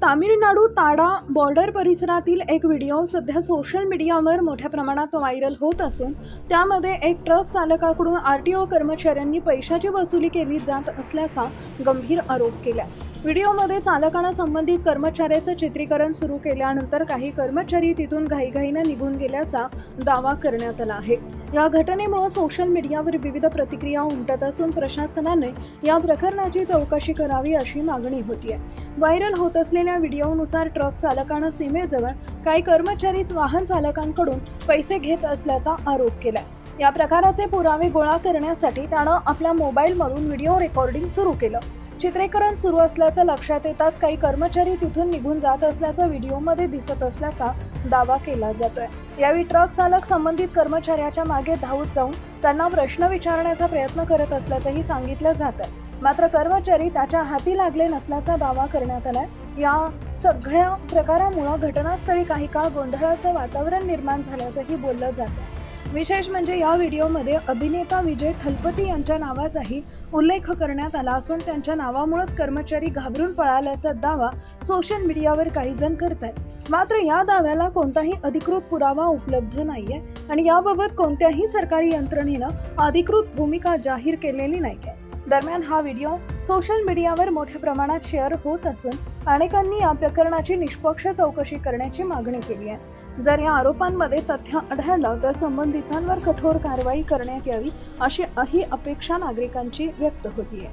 Tamil Nadu ताडा border परिसरातील एक video सध्या सोशल मीडियावर मोठ्या प्रमाणात व्हायरल होत असून त्यामध्ये एक ट्रक चालकाकडून आरटीओ कर्मचाऱ्यांनी पैशाची वसुली केली जात असल्याचा गंभीर आरोप केला। व्हिडिओमध्ये चालकाने संबंधित कर्मचाऱ्याचे चित्रीकरण सुरू केल्यानंतर काही कर्मचारी तिथून घाईघाईने निघून गेल्याचा दावा करण्यात आला आहे। या घटनेमुळे सोशल मीडियावर विविध प्रतिक्रिया उमटत असून प्रशासनाने या प्रकरणाची चौकशी करावी अशी मागणी होतीये। व्हायरल होत असलेल्या व्हिडिओनुसार ट्रक चालकाने सीमेजवळ काही कर्मचारी वाहन चालकांकडून पैसे घेत असल्याचा आरोप केला। या प्रकाराचे पुरावे गोळा करण्यासाठी त्याने आपल्या मोबाईलमधून व्हिडिओ रेकॉर्डिंग सुरू केलं। चित्रीकरण सुरू असल्याचं लक्षात येताच काही कर्मचारी तिथून निघून जात असल्याचं व्हिडिओमध्ये दिसत असल्याचा दावा केला जातोय। यावेळी ट्रक चालक संबंधित कर्मचाऱ्याच्या मागे धावत जाऊन त्यांना प्रश्न विचारण्याचा प्रयत्न करत असल्याचंही सांगितलं जातंय। मात्र कर्मचारी त्याच्या हाती लागले नसल्याचा दावा करण्यात आलाय। या सगळ्या प्रकारामुळे घटनास्थळी काही काळ गोंधळाचं वातावरण निर्माण झाल्याचंही बोललं जातंय। विशेष म्हणजे या व्हिडिओमध्ये अभिनेता विजय थलपती यांच्या नावाचाही उल्लेख करण्यात आला असून त्यांच्या नावामुळेच कर्मचारी घाबरून पळाल्याचा दावा सोशल मीडियावर काही जण करतात। मात्र या दाव्याला कोणताही अधिकृत पुरावा उपलब्ध नाहीये आणि याबाबत कोणत्याही सरकारी यंत्रणेनं अधिकृत भूमिका जाहीर केलेली नाहीये। दरम्यान हा व्हिडिओ सोशल मीडियावर मोठ्या प्रमाणात शेअर होत असून अनेकांनी या प्रकरणाची निष्पक्ष चौकशी करण्याची मागणी केली आहे। जर या आरोपांमध्ये तथ्य आढळलं तर संबंधितांवर कठोर कारवाई करण्यात यावी अशी अपेक्षा नागरिकांची व्यक्त होतीये।